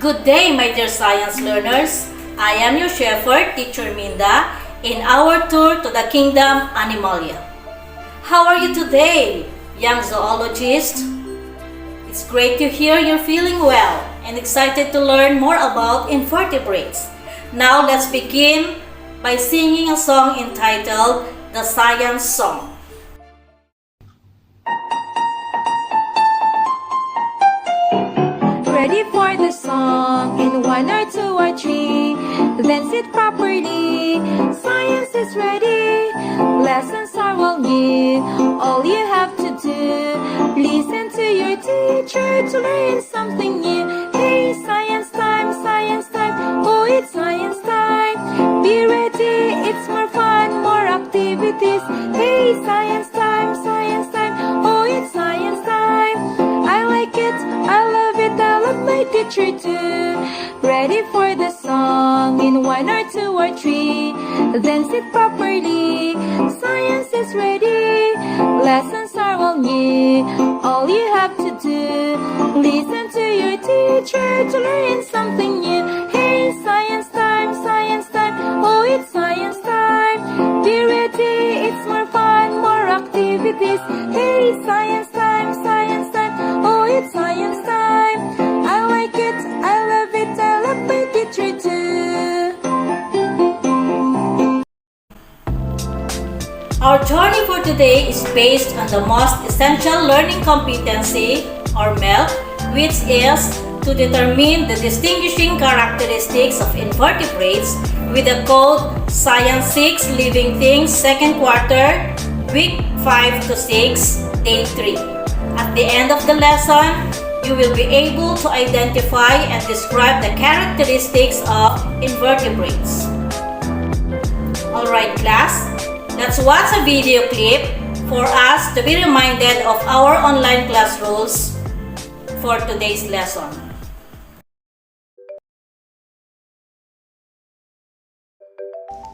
Good day, my dear science learners. I am your shepherd, Teacher Minda, in our tour to the kingdom Animalia. How are you today, young zoologists? It's great to hear you're feeling well and excited to learn more about invertebrates. Now let's begin by singing a song entitled The Science Song. Ready for the song in 1 or 2 or 3. Then sit properly. Science is ready. Lessons are all new. All you have to do, listen to your teacher to learn something new. Hey, science time, science time. Oh, it's science time. Be ready, it's more fun, more activities. Hey, science time, science time. Oh, it's science time. I like it, I love it, I love my teacher too. Ready for the song in 1 or 2 or 3. Then sit properly. Science is ready. Lessons are all new. All you have to do, listen to your teacher to learn something new. Hey, science time, science time. Oh, it's science time. Be ready, it's more fun, more activities. Hey, science time, science time. Oh, it's science time. I like it, I love it, I love my teacher too. Our journey for today is based on the most essential learning competency, or MELC, which is to determine the distinguishing characteristics of invertebrates with the code Science 6 Living Things 2nd quarter, week 5 to 6, day 3. At the end of the lesson, you will be able to identify and describe the characteristics of invertebrates. Alright class, let's watch a video clip for us to be reminded of our online class rules for today's lesson.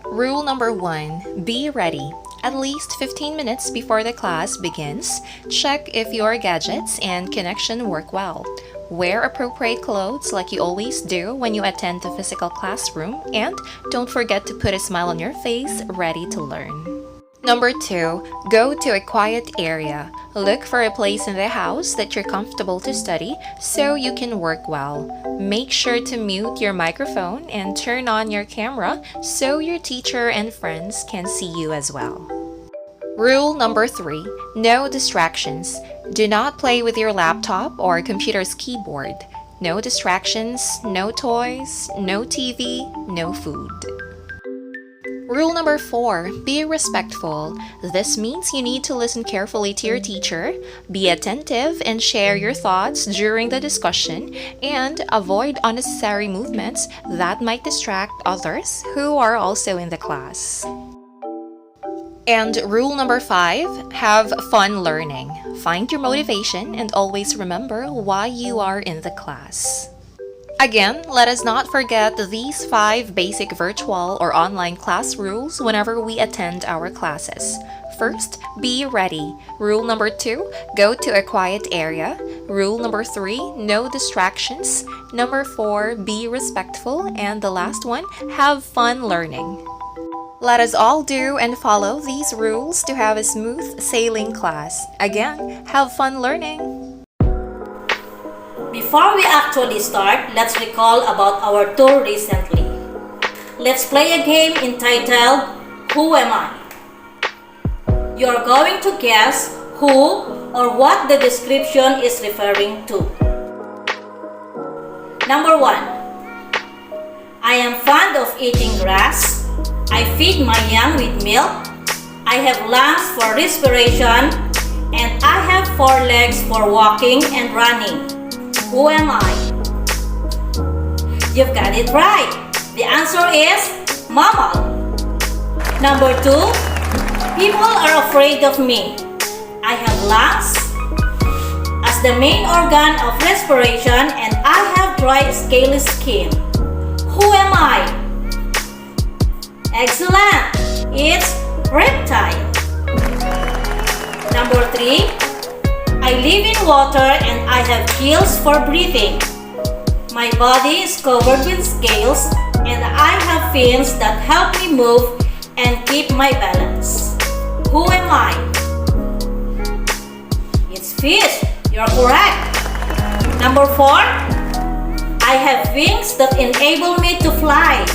Rule number 1. Be ready. At least 15 minutes before the class begins, check if your gadgets and connection work well. Wear appropriate clothes like you always do when you attend the physical classroom, and don't forget to put a smile on your face, ready to learn. Number 2. Go to a quiet area. Look for a place in the house that you're comfortable to study so you can work well. Make sure to mute your microphone and turn on your camera so your teacher and friends can see you as well. Rule number 3. No distractions. Do not play with your laptop or computer's keyboard. No distractions, no toys, no TV, no food. Rule number 4. Be respectful. This means you need to listen carefully to your teacher, be attentive and share your thoughts during the discussion, and avoid unnecessary movements that might distract others who are also in the class. And rule number 5. Have fun learning. Find your motivation and always remember why you are in the class. Again, let us not forget these 5 basic virtual or online class rules whenever we attend our classes. First, be ready. Rule number 2, go to a quiet area. Rule number 3, no distractions. Number 4, be respectful. And the last one, have fun learning. Let us all do and follow these rules to have a smooth sailing class. Again, have fun learning. Before we actually start, let's recall about our tour recently. Let's play a game entitled Who Am I? You're going to guess who or what the description is referring to. Number 1. I am fond of eating grass. I feed my young with milk. I have lungs for respiration. And I have 4 legs for walking and running. Who am I? You've got it right. The answer is mammal. Number 2. People are afraid of me. I have lungs as the main organ of respiration and I have dry scaly skin. Who am I? Excellent. It's reptile. Number 3. I live in water and I have gills for breathing. My body is covered with scales and I have fins that help me move and keep my balance. Who am I? It's fish. You're correct. Number 4. I have wings that enable me to fly.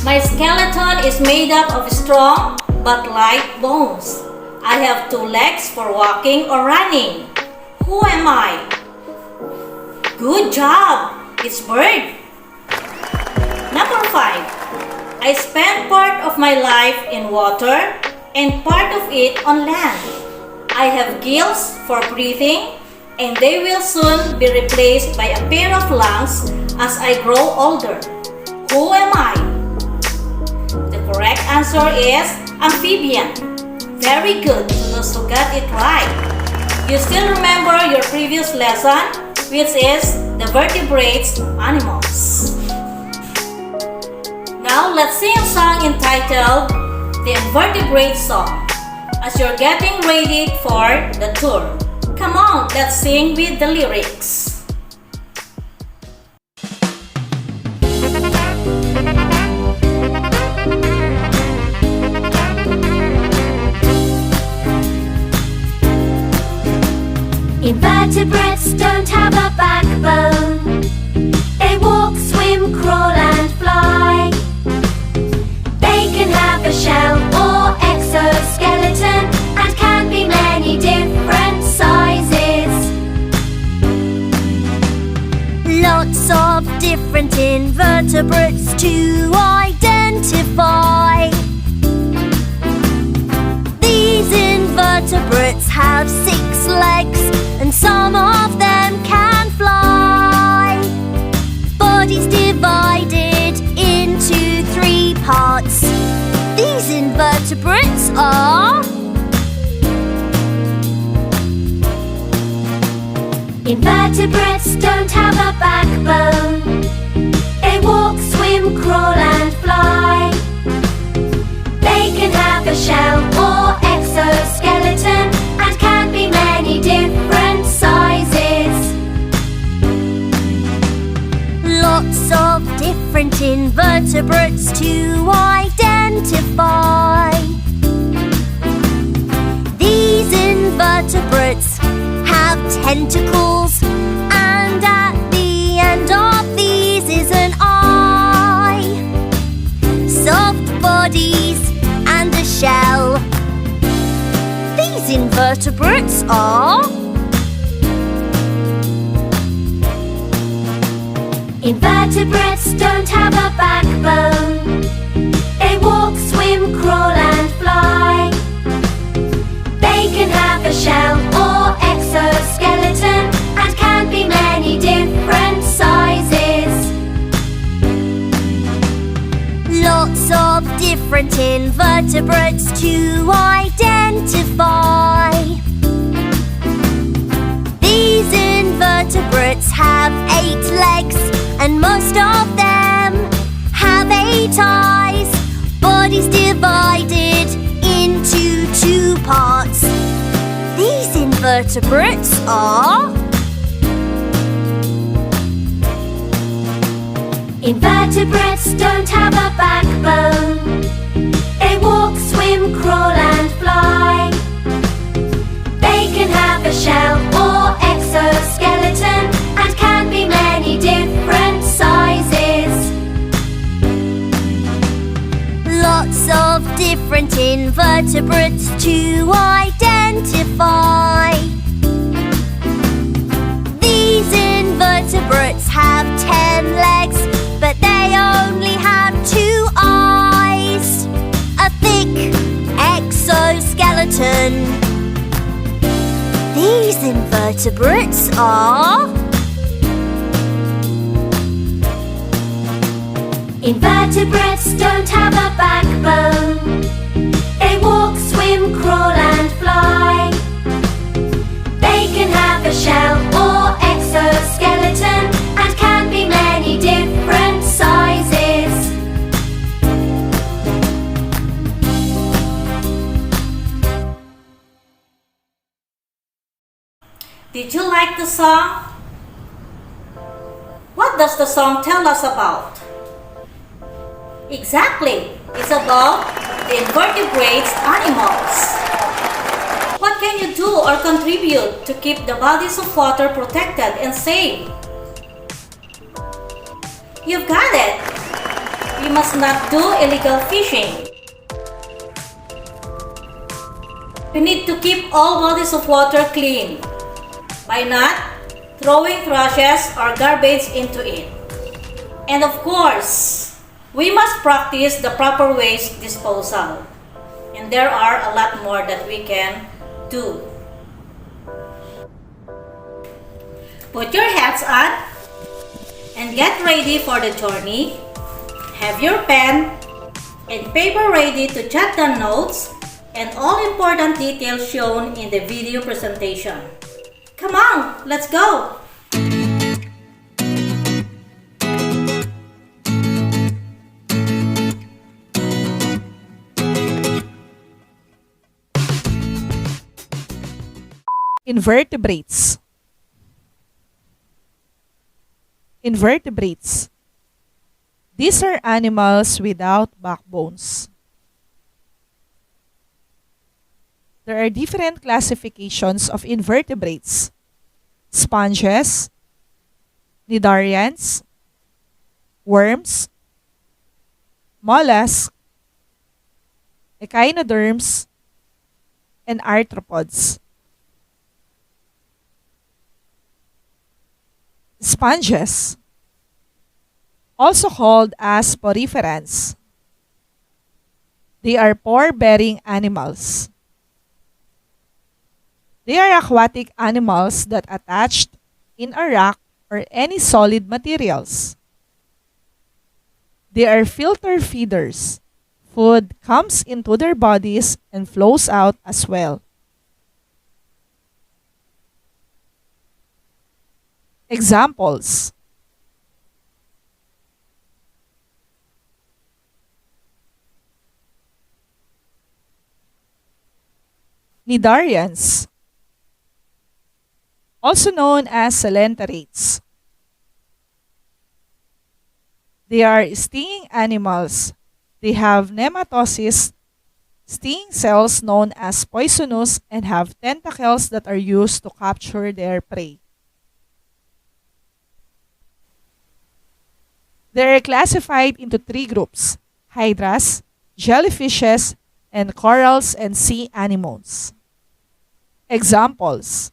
My skeleton is made up of strong but light bones. I have 2 legs for walking or running. Who am I? Good job! It's bird. Number 5. I spend part of my life in water and part of it on land. I have gills for breathing and they will soon be replaced by a pair of lungs as I grow older. Who am I? The correct answer is amphibian. Very good to those who got it right. You still remember your previous lesson, which is the vertebrates animals. Now let's sing a song entitled The Invertebrates Song as you're getting ready for the tour. Come on, let's sing with the lyrics. Invertebrates don't have a backbone. They walk, swim, crawl and fly. They can have a shell or exoskeleton and can be many different sizes. Lots of different invertebrates to identify. These invertebrates have 6 legs and some of them can fly. Bodies divided into 3 parts. These invertebrates are Invertebrates don't have a backbone. They walk, swim, crawl and fly. They can have a shell or exoskeleton and can be many different sizes. Lots of different invertebrates to identify. These invertebrates have tentacles, and at the end of these is an eye. Soft bodies and a shell. These invertebrates are Invertebrates don't have a backbone. They walk, swim, crawl and fly. They can have a shell or exoskeleton and can be many different sizes. Lots of different invertebrates to identify. These invertebrates have 8 legs and most of them have 8 eyes. Bodies divided into 2 parts. These invertebrates are Invertebrates don't have a backbone. They walk, swim, crawl and fly. They can have a shell or exoskeleton and can be many different sizes. Lots of different invertebrates to identify. These invertebrates have 10 legs, but they only have 2 eyes. A thick exoskeleton. These invertebrates are Invertebrates don't have a backbone. They walk, swim, crawl and fly. They can have a shell or exoskeleton and can be many different sizes. Did you like the song? does the song tell us about? Exactly! It's about the invertebrates animals. What can you do or contribute to keep the bodies of water protected and safe? You've got it! We must not do illegal fishing. We need to keep all bodies of water clean by not throwing trashes or garbage into it. And of course, we must practice the proper waste disposal. And there are a lot more that we can do. Put your hats on and get ready for the journey. Have your pen and paper ready to jot down notes and all important details shown in the video presentation. Come on, let's go! Invertebrates. Invertebrates. These are animals without backbones. There are different classifications of invertebrates: sponges, cnidarians, worms, mollusks, echinoderms, and arthropods. Sponges, also called as poriferans. They are pore-bearing animals. They are aquatic animals that attached in a rock or any solid materials. They are filter feeders. Food comes into their bodies and flows out as well. Examples: cnidarians, also known as coelenterates. They are stinging animals. They have nematocysts, stinging cells known as poisonous, and have tentacles that are used to capture their prey. They are classified into three groups: hydras, jellyfishes, and corals and sea anemones. Examples: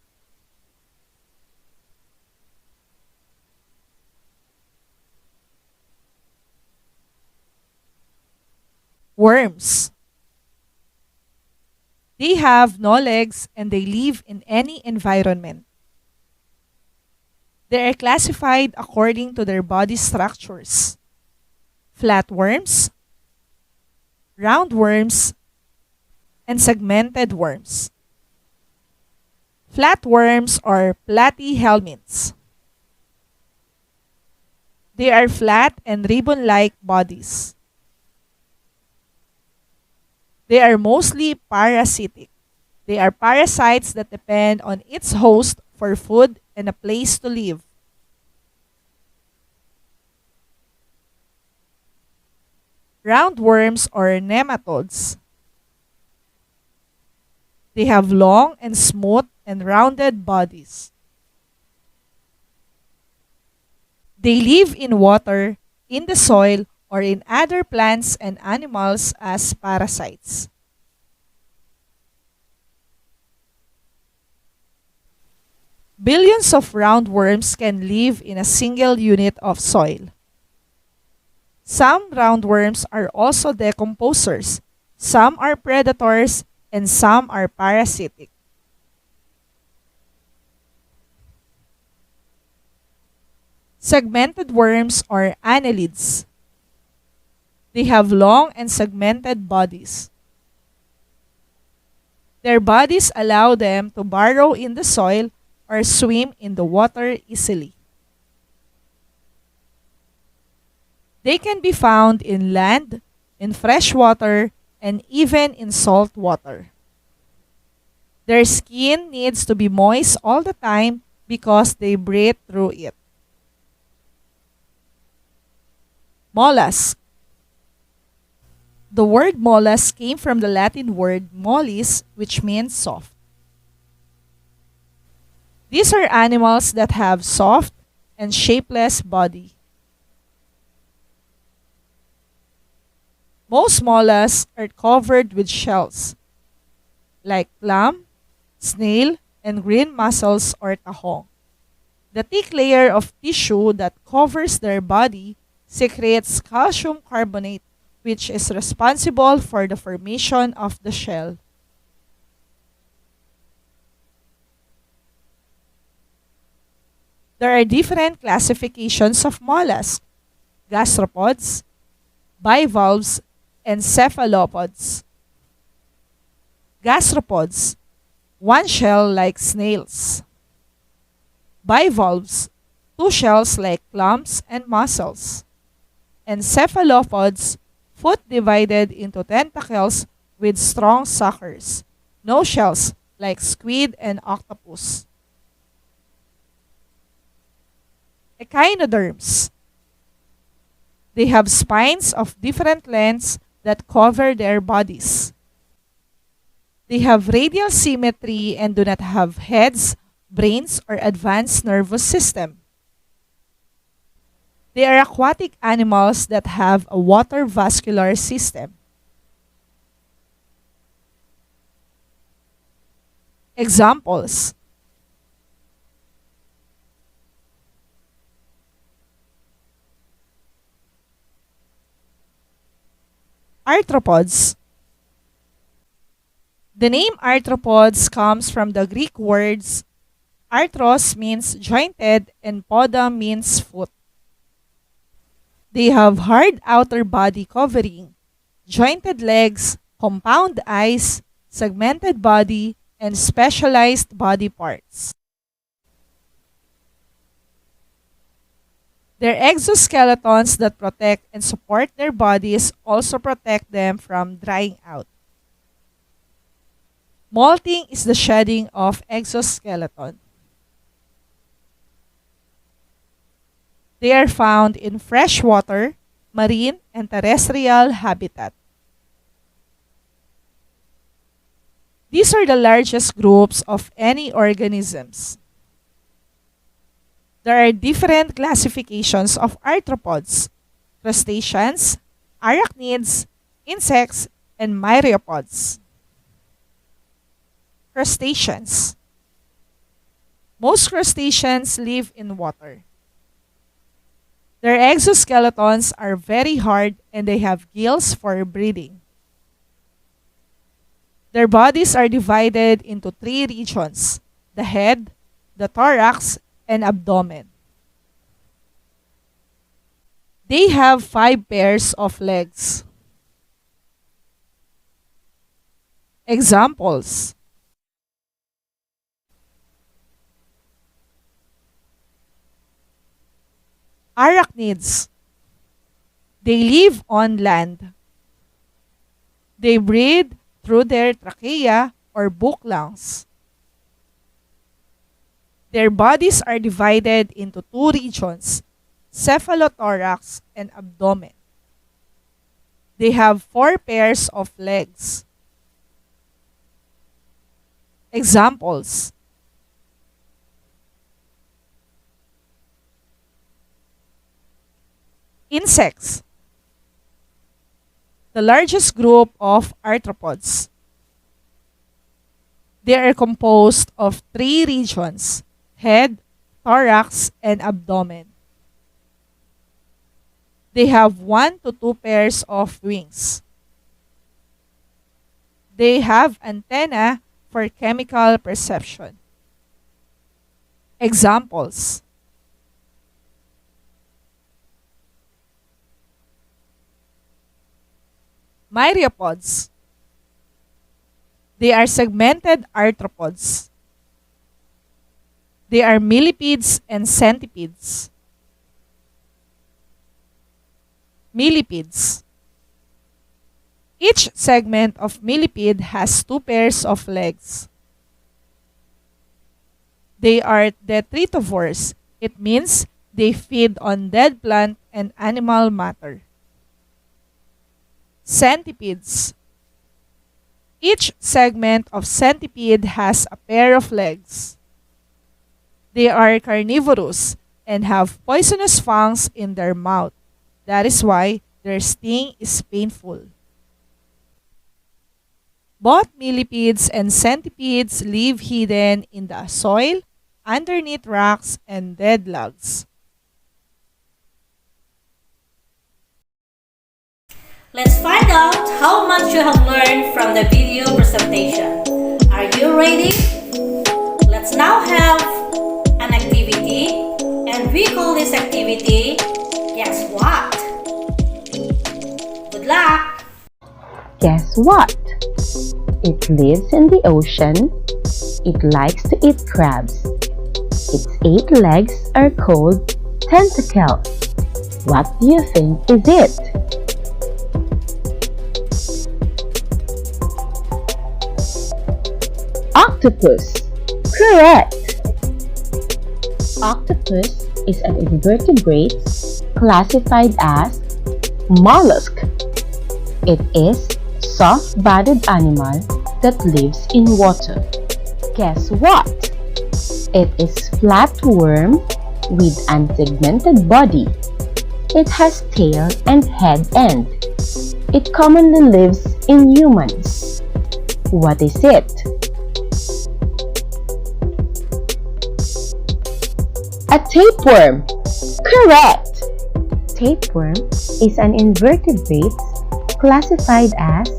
worms. They have no legs and they live in any environment. They are classified according to their body structures: flatworms, roundworms, and segmented worms. Flatworms or platyhelminths. They are flat and ribbon-like bodies. They are mostly parasitic. They are parasites that depend on its host for food and a place to live. Roundworms or nematodes. They have long and smooth and rounded bodies. They live in water, in the soil, or in other plants and animals as parasites. Billions of roundworms can live in a single unit of soil. Some roundworms are also decomposers, some are predators, and some are parasitic. Segmented worms or annelids. They have long and segmented bodies. Their bodies allow them to burrow in the soil or swim in the water easily. They can be found in land, in fresh water, and even in salt water. Their skin needs to be moist all the time because they breathe through it. Mollusk. The word mollusk came from the Latin word mollis, which means soft. These are animals that have soft and shapeless body. Most mollusks are covered with shells, like clam, snail, and green mussels or tahong. The thick layer of tissue that covers their body secretes calcium carbonate, which is responsible for the formation of the shell. There are different classifications of mollusks: gastropods, bivalves, and cephalopods. Gastropods, one shell like snails. Bivalves, two shells like clams and mussels. And cephalopods, foot divided into tentacles with strong suckers. No shells like squid and octopus. Echinoderms. They have spines of different lengths that cover their bodies. They have radial symmetry and do not have heads, brains, or advanced nervous system. They are aquatic animals that have a water vascular system. Examples: arthropods. The name arthropods comes from the Greek words arthros means jointed and poda means foot. They have hard outer body covering, jointed legs, compound eyes, segmented body, and specialized body parts. Their exoskeletons that protect and support their bodies also protect them from drying out. Molting is the shedding of exoskeleton. They are found in freshwater, marine, and terrestrial habitat. These are the largest groups of any organisms. There are different classifications of arthropods: crustaceans, arachnids, insects, and myriapods. Crustaceans. Most crustaceans live in water. Their exoskeletons are very hard and they have gills for breathing. Their bodies are divided into three regions: the head, the thorax, and abdomen. They have 5 pairs of legs. Examples: arachnids. They live on land. They breathe through their trachea or book lungs. Their bodies are divided into 2 regions: cephalothorax and abdomen. They have 4 pairs of legs. Examples: insects. The largest group of arthropods. They are composed of 3 regions: head, thorax, and abdomen. They have 1 to 2 pairs of wings. They have antennae for chemical perception. Examples: myriapods. They are segmented arthropods. They are millipedes and centipedes. Millipedes. Each segment of millipede has 2 pairs of legs. They are detritivores. It means they feed on dead plant and animal matter. Centipedes. Each segment of centipede has a pair of legs. They are carnivorous and have poisonous fangs in their mouth. That is why their sting is painful. Both millipedes and centipedes live hidden in the soil, underneath rocks and dead logs. Let's find out how much you have learned from the video presentation. Are you ready? Let's now have an activity, and we call this activity Guess What? Good luck! Guess what? It lives in the ocean. It likes to eat crabs. Its 8 legs are called tentacles. What do you think is it? Octopus. Correct! Octopus is an invertebrate classified as mollusk. It is a soft-bodied animal that lives in water. Guess what? It is flatworm with unsegmented body. It has tail and head end. It commonly lives in humans. What is it? A tapeworm. Correct! Tapeworm is an invertebrate classified as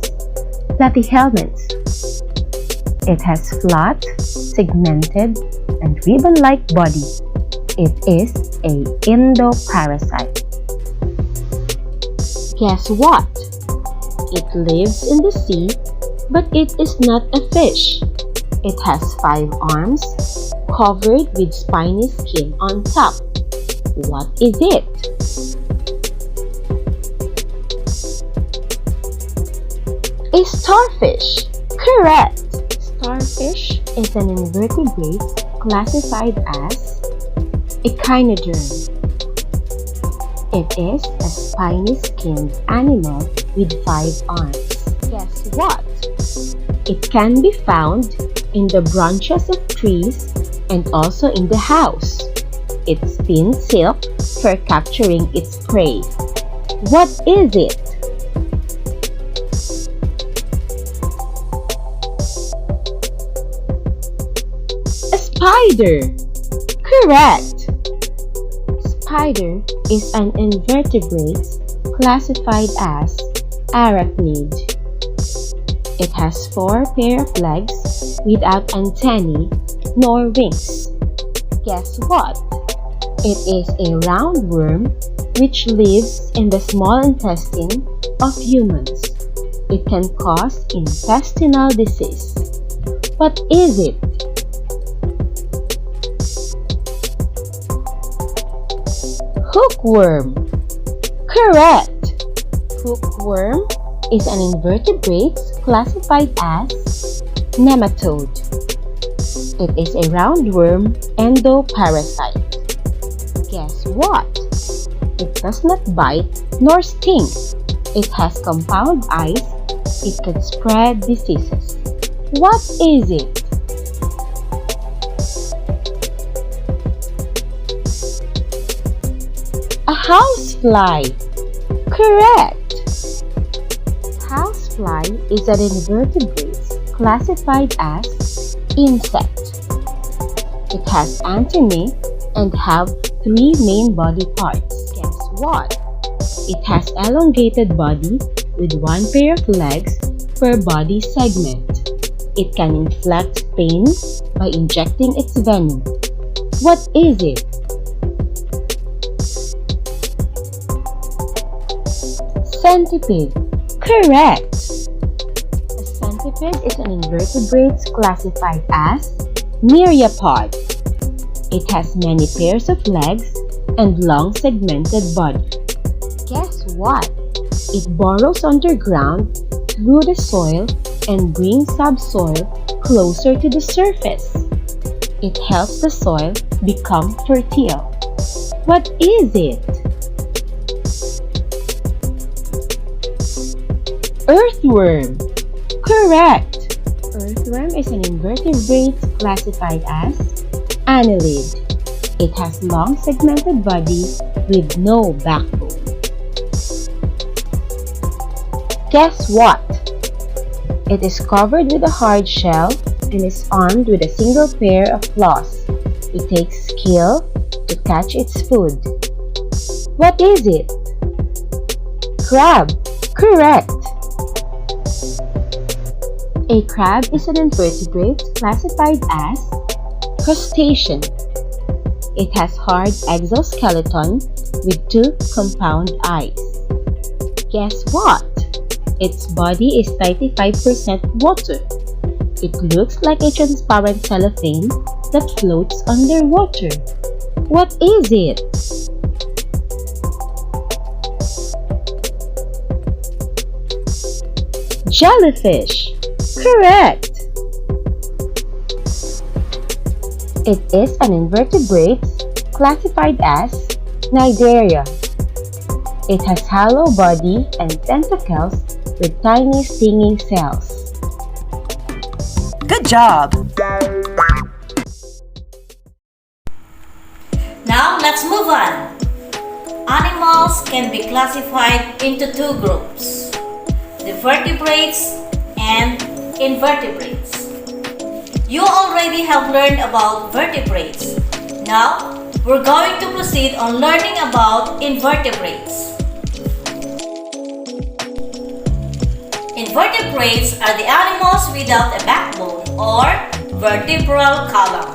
platyhelminths. It has flat, segmented, and ribbon-like body. It is a endoparasite. Guess what? It lives in the sea, but it is not a fish. It has 5 arms, covered with spiny skin on top. What is it? A starfish. Correct! Starfish is an invertebrate classified as echinoderm. It is a spiny-skinned animal with 5 arms. Guess what? It can be found in the branches of trees and also in the house. It spins silk for capturing its prey. What is it? A spider! Correct! Spider is an invertebrate classified as arachnid. It has 4 pair of legs without antennae nor wings. Guess what? It is a roundworm which lives in the small intestine of humans. It can cause intestinal disease. What is it? Hookworm. Correct! Hookworm is an invertebrate classified as nematode. It is a roundworm endoparasite. Guess what? It does not bite nor sting. It has compound eyes. It can spread diseases. What is it? A housefly. Correct! Housefly is an invertebrate classified as insect. It has antennae and have 3 main body parts. Guess what? It has elongated body with 1 pair of legs per body segment. It can inflict pain by injecting its venom. What is it? Centipede. Correct! A centipede is an invertebrate classified as myriapod. It has many pairs of legs and long segmented body. Guess what? It burrows underground through the soil and brings subsoil closer to the surface. It helps the soil become fertile. What is it? Earthworm. Correct. Earthworm is an invertebrate classified as annelid. It has long segmented body with no backbone. Guess what? It is covered with a hard shell and is armed with a single pair of claws. It takes skill to catch its food. What is it? Crab. Correct. A crab is an invertebrate classified as crustacean. It has hard exoskeleton with two compound eyes. Guess what? Its body is 95% water. It looks like a transparent cellophane that floats underwater. What is it? Jellyfish. Correct. It is an invertebrate classified as Cnidaria. It has hollow body and tentacles with tiny stinging cells. Good job! Now let's move on. Animals can be classified into two groups: the vertebrates and invertebrates. You already have learned about vertebrates. Now, we're going to proceed on learning about invertebrates. Invertebrates are the animals without a backbone or vertebral column.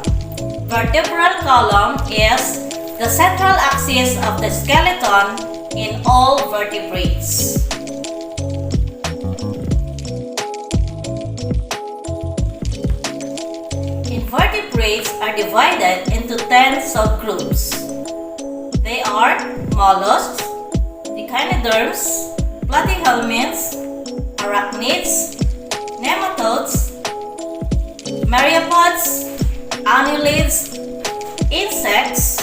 Vertebral column is the central axis of the skeleton in all vertebrates. Invertebrates are divided into 10 subgroups. They are mollusks, echinoderms, platyhelminths, arachnids, nematodes, myriapods, annelids, insects,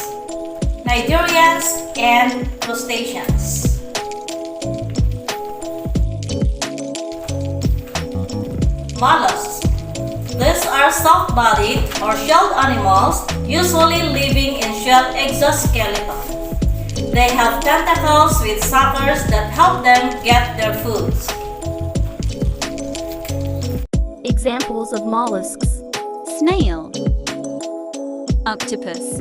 cnidarians, and crustaceans. Mollusks. These are soft-bodied or shelled animals, usually living in shell exoskeleton. They have tentacles with suckers that help them get their food. Examples of mollusks: snail, octopus.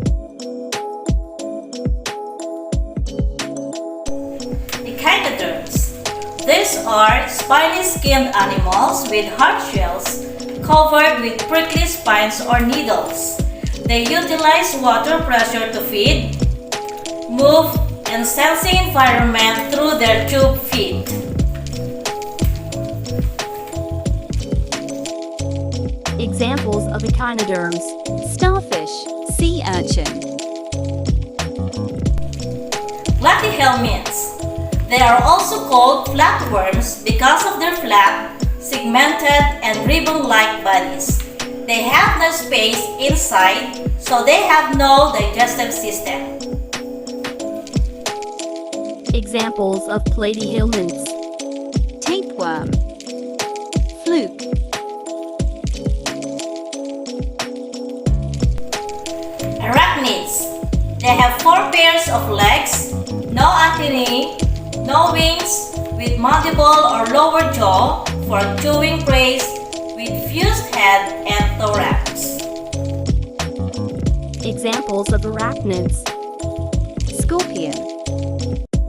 Echinoderms. These are spiny-skinned animals with hard shells covered with prickly spines or needles. They utilize water pressure to feed, move, and sense the environment through their tube feet. Examples of echinoderms: starfish, sea urchin. Platyhelminths. They are also called flatworms because of their flat, segmented, and ribbon-like bodies. They have no space inside, so they have no digestive system. Examples of platyhelminths: tapeworm, fluke. Arachnids. They have 4 pairs of legs, no antennae, no wings, with mandible or lower jaw for chewing prey, with fused head and thorax. Examples of arachnids: scorpion,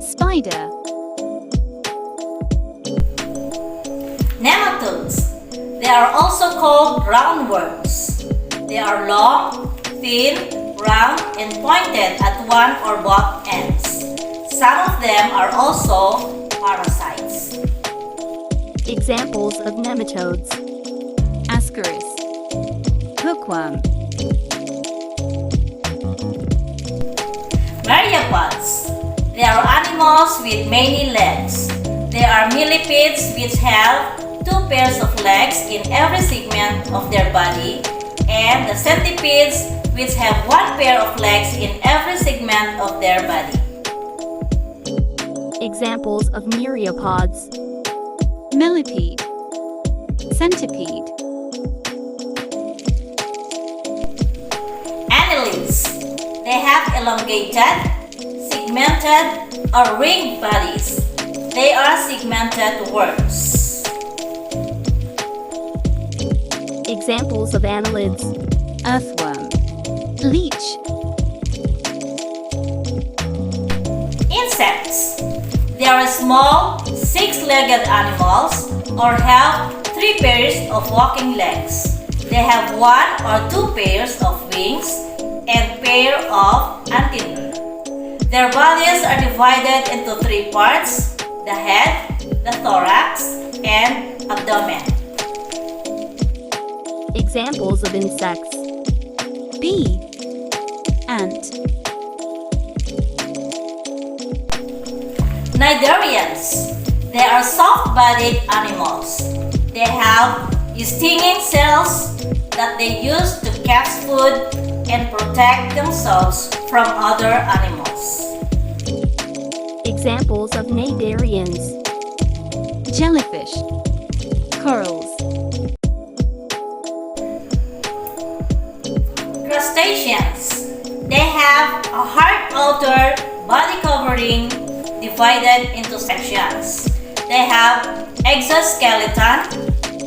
spider. Nematodes. They are also called roundworms. They are long, thin, round, and pointed at one or both ends. Some of them are also parasites. Examples of nematodes: ascaris, hookworm. Myriapods. They are animals with many legs. They are millipedes which have 2 pairs of legs in every segment of their body, and the centipedes which have 1 pair of legs in every segment of their body. Examples of myriapods: millipede, centipede, Annelids. They have elongated, segmented, or ringed bodies. They are segmented worms. examples of annelids, earthworm, leech, Insects. They are small, six-legged animals or have three pairs of walking legs. They have one or two pairs of wings and pair of antennae. Their bodies are divided into three parts: the head, the thorax, and abdomen. examples of insects, bee, ant, Cnidarians. They are soft-bodied animals. They have stinging cells that they use to catch food and protect themselves from other animals. examples of cnidarians, jellyfish, corals, Crustaceans. They have a hard outer body covering divided into sections. They have exoskeleton,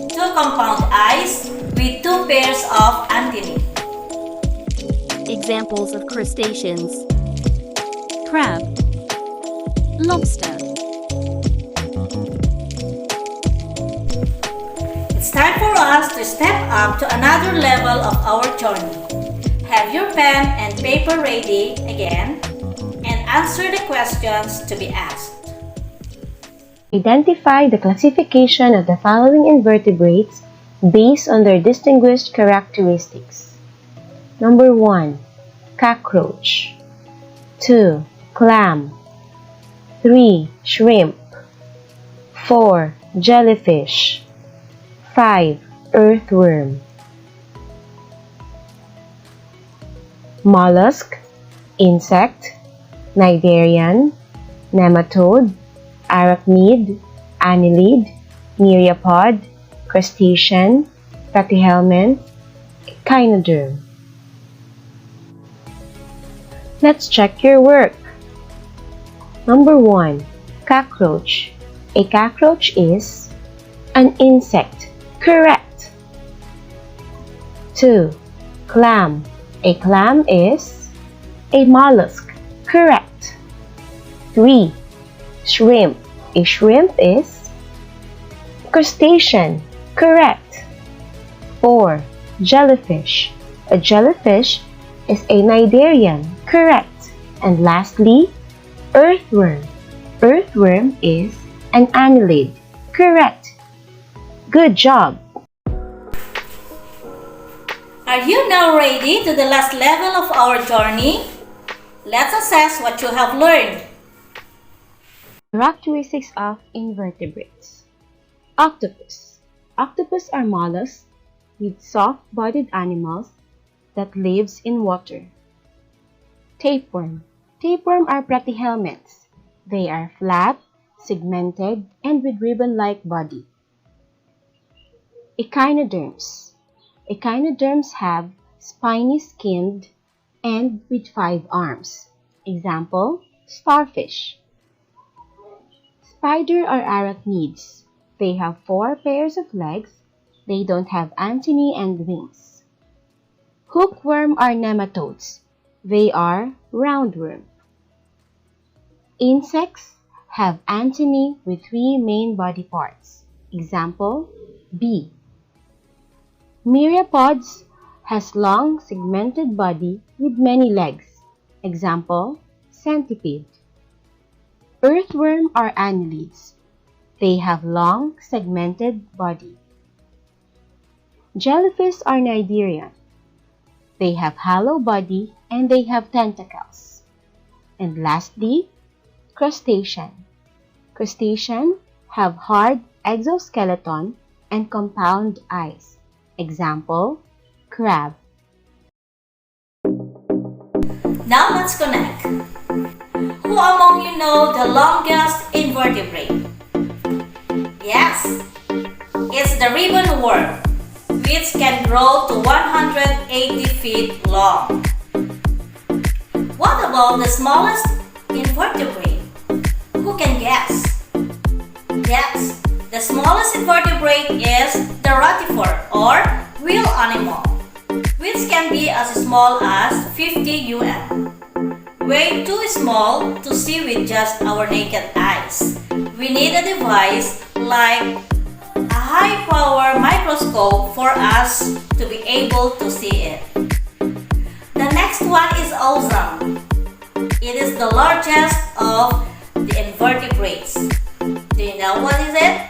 two compound eyes with two pairs of antennae. examples of crustaceans, crab, lobster. It's time for us to step up to another level of our journey. Have your pen and paper ready again and answer the questions to be asked. Identify the classification of the following invertebrates based on their distinguished characteristics. Number 1. Cockroach. 2. Clam. 3. Shrimp. 4. Jellyfish. 5. Earthworm. Mollusk, insect, cnidarian, nematode, arachnid, annelid, myriapod, crustacean, platyhelminth, echinoderm. Let's check your work. Number 1. Cockroach. A cockroach is an insect. Correct. 2. Clam. A clam is a mollusk. Correct. 3. Shrimp. A shrimp is crustacean. Correct. 4. Jellyfish. A jellyfish is a cnidarian. Correct. And lastly, earthworm. Earthworm is an annelid. Correct. Good job. Are you now ready to the last level of our journey? Let's assess what you have learned. Characteristics of invertebrates. Octopus. Octopus are mollusks with soft-bodied animals that lives in water. Tapeworm. Tapeworm are platyhelminths. They are flat, segmented, and with ribbon-like body. Echinoderms. Echinoderms have spiny skinned and with 5 arms. Example, starfish. Spider are arachnids. They have 4 pairs of legs. They don't have antennae and wings. Hookworm are nematodes. They are roundworm. Insects have antennae with 3 main body parts. Example, bee. Myriapods has long segmented body with many legs. Example, centipede. Earthworm are annelids. They have long segmented body. Jellyfish are cnidarian. They have hollow body and they have tentacles. And lastly, crustacean. Crustacean have hard exoskeleton and compound eyes. Example, crab. Now let's connect. Who among you know the longest invertebrate? Yes, it's the ribbon worm, which can grow to 180 feet long. What about the smallest invertebrate? Who can guess? Yes, the smallest invertebrate is the rotifer or wheel animal, which can be as small as 50 UN. Way too small to see with just our naked eyes. We need a device like a high-power microscope for us to be able to see it. The next one is awesome. It is the largest of the invertebrates. Do you know what is it?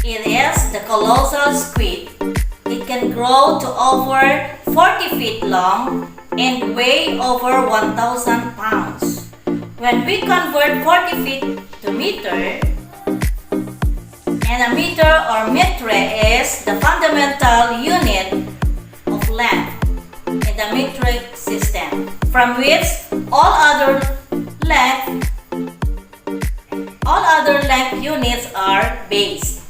It is the colossal squid. It can grow to over 40 feet long and weigh over 1,000 pounds. When we convert 40 feet to meter, and a meter or metre is the fundamental unit of length in the metric system, from which all other length units are based.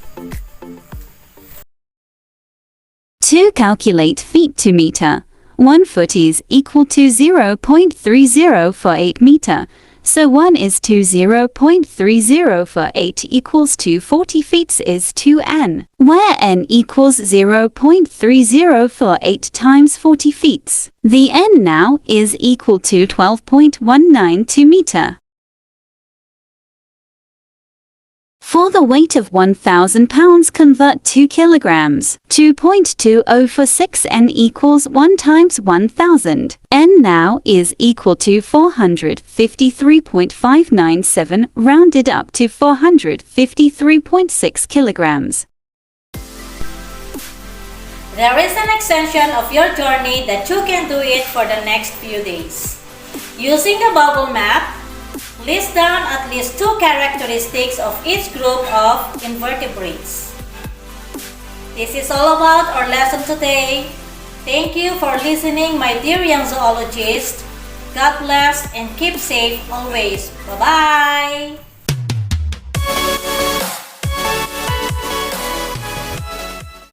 To calculate feet to meter, 1 foot is equal to 0.3048 meter. So 1 is to 0.3048 equals to 40 feet is 2n, where n equals 0.3048 times 40 feet. The n now is equal to 12.192 meter. For the weight of 1,000 pounds, convert 2 kilograms. 2.2046 n equals 1 times 1,000. N now is equal to 453.597, rounded up to 453.6 kilograms. There is an extension of your journey that you can do it for the next few days. Using the bubble map, list down at least 2 characteristics of each group of invertebrates. This is all about our lesson today. Thank you for listening, my dear young zoologists. God bless and keep safe always. Bye-bye!